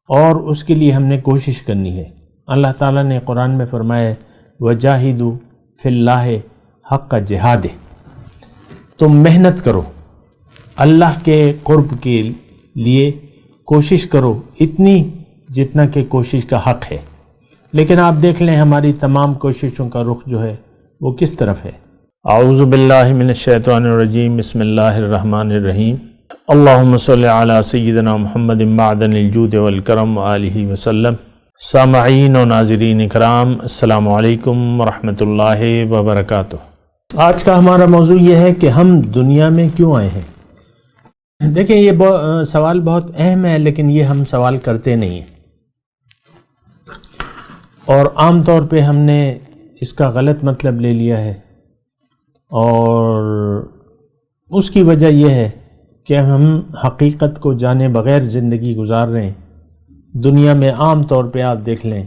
اور اس کے لیے ہم نے کوشش کرنی ہے۔ اللہ تعالیٰ نے قرآن میں فرمایا وجاہدوا فی اللہ حق جہادہ، تم محنت کرو اللہ کے قرب کے لیے، کوشش کرو اتنی جتنا کہ کوشش کا حق ہے۔ لیکن آپ دیکھ لیں ہماری تمام کوششوں کا رخ جو ہے وہ کس طرف ہے۔ اعوذ باللہ من الشیطان الرجیم، بسم اللہ الرحمن الرحیم، اللہم صلی علی سیدنا محمد معدن الجود والکرم آلہ وسلم۔ سامعین و ناظرین اکرام، السلام علیکم ورحمۃ اللہ وبرکاتہ۔ آج کا ہمارا موضوع یہ ہے کہ ہم دنیا میں کیوں آئے ہیں۔ دیکھیں یہ سوال بہت اہم ہے، لیکن یہ ہم سوال کرتے نہیں ہیں، اور عام طور پہ ہم نے اس کا غلط مطلب لے لیا ہے، اور اس کی وجہ یہ ہے کہ ہم حقیقت کو جانے بغیر زندگی گزار رہے ہیں۔ دنیا میں عام طور پہ آپ دیکھ لیں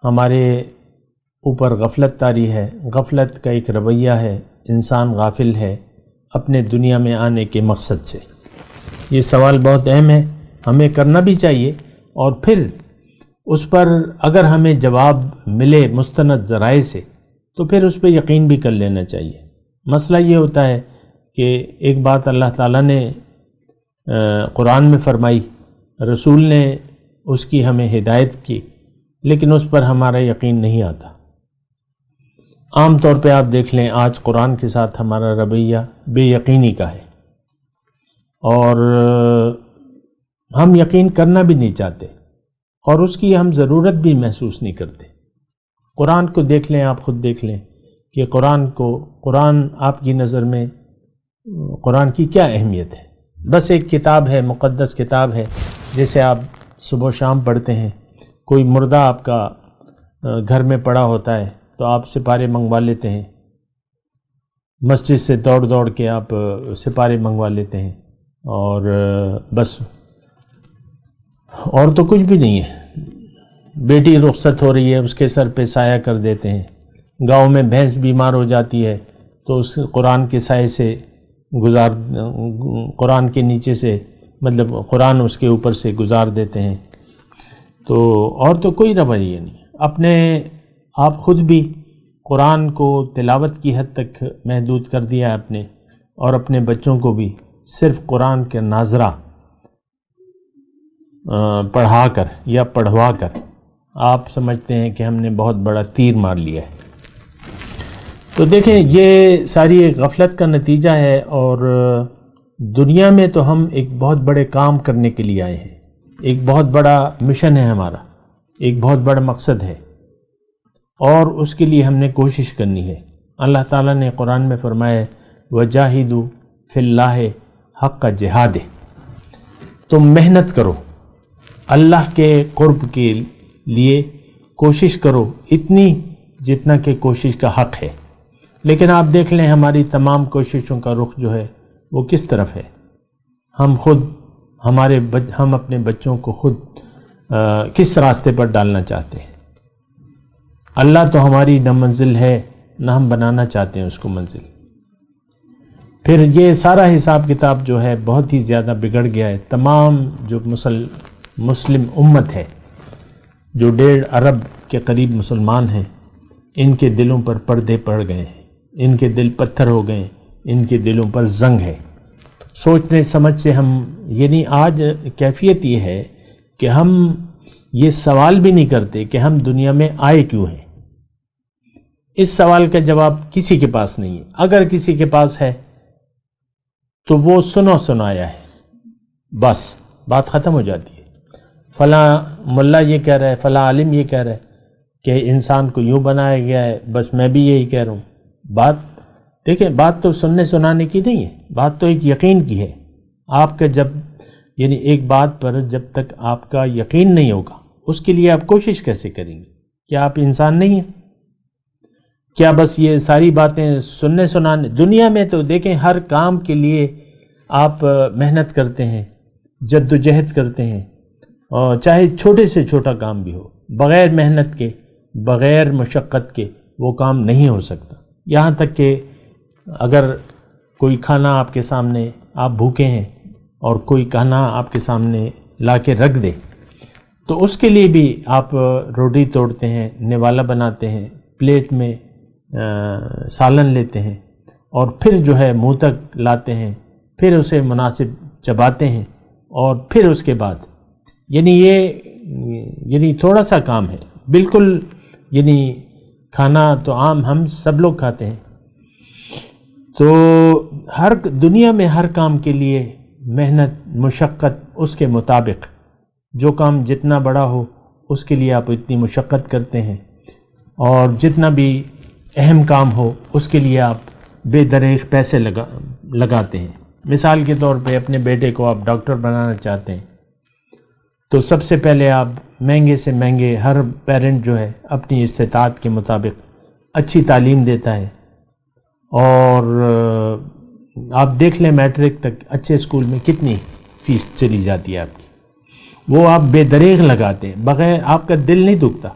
ہمارے اوپر غفلت طاری ہے، غفلت کا ایک رویہ ہے، انسان غافل ہے اپنے دنیا میں آنے کے مقصد سے۔ یہ سوال بہت اہم ہے، ہمیں کرنا بھی چاہیے، اور پھر اس پر اگر ہمیں جواب ملے مستند ذرائع سے تو پھر اس پہ یقین بھی کر لینا چاہیے۔ مسئلہ یہ ہوتا ہے کہ ایک بات اللہ تعالیٰ نے قرآن میں فرمائی، رسول نے اس کی ہمیں ہدایت کی، لیکن اس پر ہمارا یقین نہیں آتا۔ عام طور پہ آپ دیکھ لیں آج قرآن کے ساتھ ہمارا رویہ بے یقینی کا ہے، اور ہم یقین کرنا بھی نہیں چاہتے، اور اس کی ہم ضرورت بھی محسوس نہیں کرتے۔ قرآن کو دیکھ لیں، آپ خود دیکھ لیں کہ قرآن آپ کی نظر میں قرآن کی کیا اہمیت ہے۔ بس ایک کتاب ہے، مقدس کتاب ہے، جیسے آپ صبح و شام پڑھتے ہیں۔ کوئی مردہ آپ کا گھر میں پڑا ہوتا ہے تو آپ سپارے منگوا لیتے ہیں، مسجد سے دوڑ دوڑ کے آپ سپارے منگوا لیتے ہیں، اور بس اور تو کچھ بھی نہیں ہے۔ بیٹی رخصت ہو رہی ہے، اس کے سر پہ سایہ کر دیتے ہیں۔ گاؤں میں بھینس بیمار ہو جاتی ہے تو اس قرآن کے سائے سے قرآن کے نیچے سے مطلب قرآن اس کے اوپر سے گزار دیتے ہیں۔ تو اور تو کوئی رویہ نہیں۔ آپ خود بھی قرآن کو تلاوت کی حد تک محدود کر دیا ہے اپنے، اور اپنے بچوں کو بھی صرف قرآن کے ناظرہ پڑھا کر یا پڑھوا کر آپ سمجھتے ہیں کہ ہم نے بہت بڑا تیر مار لیا ہے۔ تو دیکھیں یہ ساری ایک غفلت کا نتیجہ ہے، اور دنیا میں تو ہم ایک بہت بڑے کام کرنے کے لیے آئے ہیں، ایک بہت بڑا مشن ہے ہمارا، ایک بہت بڑا مقصد ہے، اور اس کے لیے ہم نے کوشش کرنی ہے۔ اللہ تعالیٰ نے قرآن میں فرمایا وجاہدوا فی اللہ حق جہادہ، تم محنت کرو اللہ کے قرب کے لیے، کوشش کرو اتنی جتنا کہ کوشش کا حق ہے۔ لیکن آپ دیکھ لیں ہماری تمام کوششوں کا رخ جو ہے وہ کس طرف ہے۔ ہم اپنے بچوں کو خود کس راستے پر ڈالنا چاہتے ہیں۔ اللہ تو ہماری نہ منزل ہے، نہ ہم بنانا چاہتے ہیں اس کو منزل۔ پھر یہ سارا حساب کتاب جو ہے بہت ہی زیادہ بگڑ گیا ہے۔ تمام جو مسلم امت ہے، جو 1.5 ارب کے قریب مسلمان ہیں، ان کے دلوں پر پردے پڑ گئے ہیں، ان کے دل پتھر ہو گئے ہیں، ان کے دلوں پر زنگ ہے۔ سوچنے سمجھ سے ہم یعنی آج کیفیت یہ ہے کہ ہم یہ سوال بھی نہیں کرتے کہ ہم دنیا میں آئے کیوں ہیں۔ اس سوال کا جواب کسی کے پاس نہیں ہے۔ اگر کسی کے پاس ہے تو وہ سنایا ہے، بس بات ختم ہو جاتی ہے۔ فلاں ملا یہ کہہ رہا ہے، فلاں عالم یہ کہہ رہا ہے کہ انسان کو یوں بنایا گیا ہے، بس میں بھی یہی کہہ رہا ہوں۔ دیکھیں بات تو سنانے کی نہیں ہے، بات تو ایک یقین کی ہے۔ آپ کا یعنی ایک بات پر جب تک آپ کا یقین نہیں ہوگا اس کے لیے آپ کوشش کیسے کریں گے؟ کیا آپ انسان نہیں ہیں؟ کیا بس یہ ساری باتیں سنانے؟ دنیا میں تو دیکھیں ہر کام کے لیے آپ محنت کرتے ہیں، جد و جہد کرتے ہیں، اور چاہے چھوٹے سے چھوٹا کام بھی ہو، بغیر محنت کے، بغیر مشقت کے وہ کام نہیں ہو سکتا۔ یہاں تک کہ اگر کوئی کھانا آپ کے سامنے، آپ بھوکے ہیں اور کوئی کھانا آپ کے سامنے لا کے رکھ دے تو اس کے لیے بھی آپ روٹی توڑتے ہیں، نوالا بناتے ہیں، پلیٹ میں سالن لیتے ہیں اور پھر جو ہے منہ تک لاتے ہیں، پھر اسے مناسب چباتے ہیں، اور پھر اس کے بعد یعنی تھوڑا سا کام ہے بالکل. یعنی کھانا تو عام ہم سب لوگ کھاتے ہیں. تو ہر دنیا میں ہر کام کے لیے محنت، مشقت، اس کے مطابق جو کام جتنا بڑا ہو اس کے لیے آپ اتنی مشقت کرتے ہیں، اور جتنا بھی اہم کام ہو اس کے لیے آپ بے دریغ پیسے لگاتے ہیں. مثال کے طور پہ اپنے بیٹے کو آپ ڈاکٹر بنانا چاہتے ہیں تو سب سے پہلے آپ مہنگے سے مہنگے، ہر پیرنٹ جو ہے اپنی استطاعت کے مطابق اچھی تعلیم دیتا ہے، اور آپ دیکھ لیں میٹرک تک اچھے اسکول میں کتنی فیس چلی جاتی ہے آپ کی، وہ آپ بے دریغ لگاتے ہیں، بغیر آپ کا دل نہیں دکھتا.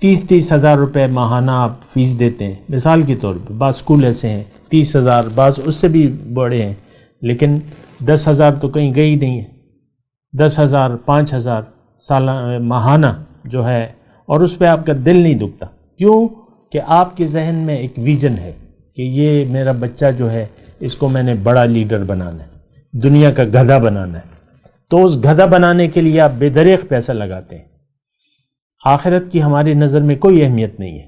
30 ہزار روپے ماہانہ آپ فیس دیتے ہیں مثال کے طور پہ. بعض اسکول ایسے ہیں 30,000، بعض اس سے بھی بڑے ہیں، لیکن 10,000 تو کہیں گئی نہیں ہے. 10,000، 5,000 سالانہ ماہانہ جو ہے، اور اس پہ آپ کا دل نہیں دکھتا. کیوں؟ کہ آپ کے ذہن میں ایک ویژن ہے کہ یہ میرا بچہ جو ہے اس کو میں نے بڑا لیڈر بنانا ہے، دنیا کا گدھا بنانا ہے. تو اس گدھا بنانے کے لیے آپ بے دریغ پیسہ لگاتے ہیں. آخرت کی ہماری نظر میں کوئی اہمیت نہیں ہے.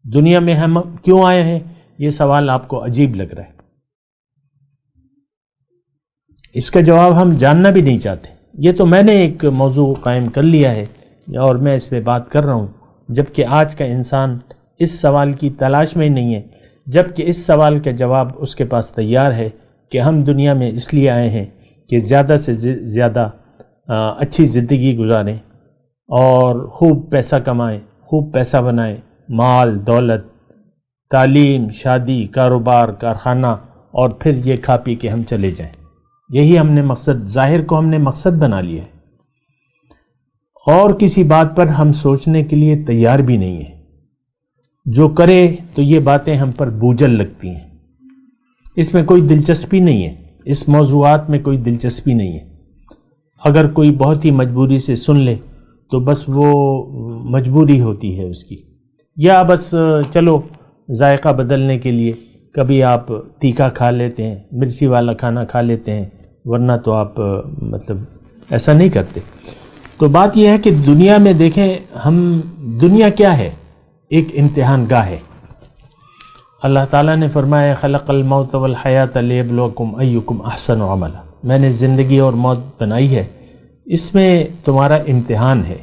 دنیا میں ہم کیوں آئے ہیں، یہ سوال آپ کو عجیب لگ رہا ہے. اس کا جواب ہم جاننا بھی نہیں چاہتے. یہ تو میں نے ایک موضوع قائم کر لیا ہے اور میں اس پہ بات کر رہا ہوں، جبکہ آج کا انسان اس سوال کی تلاش میں ہی نہیں ہے، جبکہ اس سوال کا جواب اس کے پاس تیار ہے کہ ہم دنیا میں اس لیے آئے ہیں کہ زیادہ سے زیادہ اچھی زندگی گزاریں اور خوب پیسہ کمائیں، خوب پیسہ بنائیں، مال، دولت، تعلیم، شادی، کاروبار، کارخانہ، اور پھر یہ کھا پی کے ہم چلے جائیں. یہی ہم نے مقصد، ظاہر کو ہم نے مقصد بنا لیا ہے، اور کسی بات پر ہم سوچنے کے لیے تیار بھی نہیں ہے. جو کرے تو یہ باتیں ہم پر بوجھل لگتی ہیں، اس میں کوئی دلچسپی نہیں ہے، اس موضوعات میں کوئی دلچسپی نہیں ہے. اگر کوئی بہت ہی مجبوری سے سن لے تو بس وہ مجبوری ہوتی ہے اس کی، یا بس چلو ذائقہ بدلنے کے لیے کبھی آپ تیکھا کھا لیتے ہیں، مرچی والا کھانا کھا لیتے ہیں، ورنہ تو آپ مطلب ایسا نہیں کرتے. تو بات یہ ہے کہ دنیا میں دیکھیں ہم، دنیا کیا ہے؟ ایک امتحان گاہ ہے. اللہ تعالیٰ نے فرمایا خلق الموت والحیات لیبلوکم ایکم احسن عملا. میں نے زندگی اور موت بنائی ہے، اس میں تمہارا امتحان ہے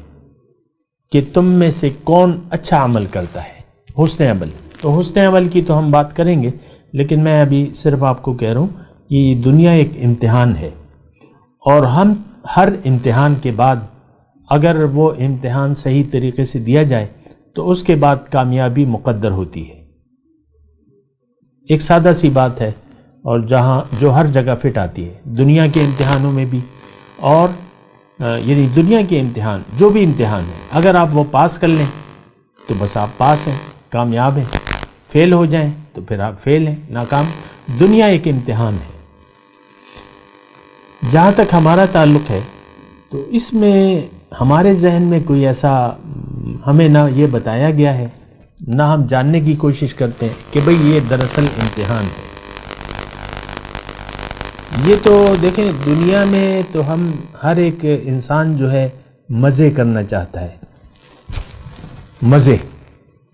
کہ تم میں سے کون اچھا عمل کرتا ہے، حسن عمل. تو حسن عمل کی تو ہم بات کریں گے، لیکن میں ابھی صرف آپ کو کہہ رہا ہوں کہ یہ دنیا ایک امتحان ہے، اور ہم ہر امتحان کے بعد اگر وہ امتحان صحیح طریقے سے دیا جائے تو اس کے بعد کامیابی مقدر ہوتی ہے. ایک سادہ سی بات ہے، اور جو ہر جگہ فٹ آتی ہے، دنیا کے امتحانوں میں بھی، اور یعنی دنیا کے امتحان جو بھی امتحان ہے، اگر آپ وہ پاس کر لیں تو بس آپ پاس ہیں، کامیاب ہیں. فیل ہو جائیں تو پھر آپ فیل ہیں، ناکام. دنیا ایک امتحان ہے. جہاں تک ہمارا تعلق ہے تو اس میں ہمارے ذہن میں کوئی ایسا ہمیں نہ یہ بتایا گیا ہے، نہ ہم جاننے کی کوشش کرتے ہیں کہ بھئی یہ دراصل امتحان ہے. یہ تو دیکھیں دنیا میں تو ہم ہر ایک انسان جو ہے مزے کرنا چاہتا ہے، مزے.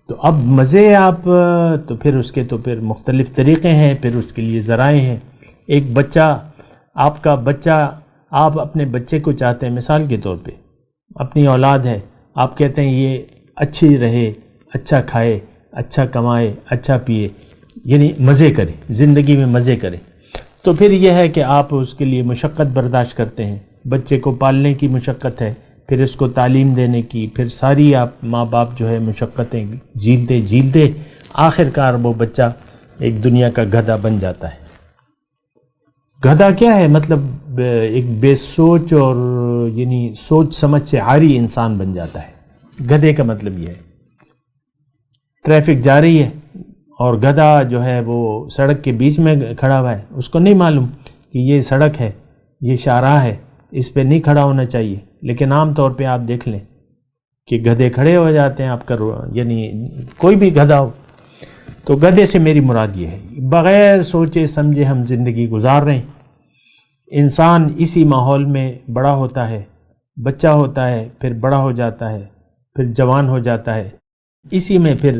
تو اب مزے آپ تو پھر اس کے تو پھر مختلف طریقے ہیں، پھر اس کے لیے ذرائع ہیں. ایک بچہ، آپ کا بچہ، آپ اپنے بچے کو چاہتے ہیں، مثال کے طور پہ اپنی اولاد ہے، آپ کہتے ہیں یہ اچھی رہے، اچھا کھائے، اچھا کمائے، اچھا پیے، یعنی مزے کرے، زندگی میں مزے کرے. تو پھر یہ ہے کہ آپ اس کے لیے مشقت برداشت کرتے ہیں. بچے کو پالنے کی مشقت ہے، پھر اس کو تعلیم دینے کی، پھر ساری آپ ماں باپ جو ہے مشقتیں جھیلتے آخر کار وہ بچہ ایک دنیا کا گدھا بن جاتا ہے. گدھا کیا ہے؟ مطلب ایک بے سوچ اور یعنی سوچ سمجھ سے عاری انسان بن جاتا ہے. گدھے کا مطلب یہ ہے، ٹریفک جا رہی ہے اور گدھا جو ہے وہ سڑک کے بیچ میں کھڑا ہوا ہے، اس کو نہیں معلوم کہ یہ سڑک ہے، یہ شاہراہ ہے، اس پہ نہیں کھڑا ہونا چاہیے. لیکن عام طور پہ آپ دیکھ لیں کہ گدھے کھڑے ہو جاتے ہیں آپ کا، یعنی کوئی بھی گدھا ہو، تو گدھے سے میری مراد یہ ہے بغیر سوچے سمجھے ہم زندگی گزار رہے ہیں۔ انسان اسی ماحول میں بڑا ہوتا ہے، بچہ ہوتا ہے، پھر بڑا ہو جاتا ہے، پھر جوان ہو جاتا ہے، اسی میں پھر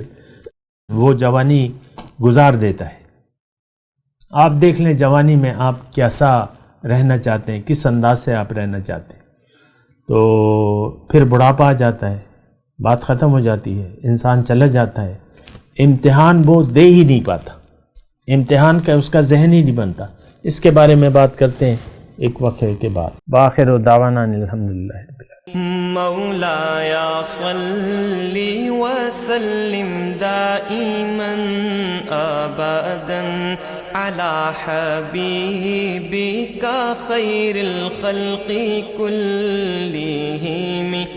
وہ جوانی گزار دیتا ہے۔ آپ دیکھ لیں جوانی میں آپ کیسا رہنا چاہتے ہیں، کس انداز سے آپ رہنا چاہتے ہیں، تو پھر بڑھاپا آ جاتا ہے، بات ختم ہو جاتی ہے، انسان چلا جاتا ہے، امتحان وہ دے ہی نہیں پاتا، امتحان کا اس کا ذہن ہی نہیں بنتا۔ اس کے بارے میں بات کرتے ہیں ایک وقفے کے بعد۔ بآخر دعوانا الحمدللہ رب العالمین۔ مولایا صلی وسلم دائما ابدا علی حبیبک خیر الخلق کلہم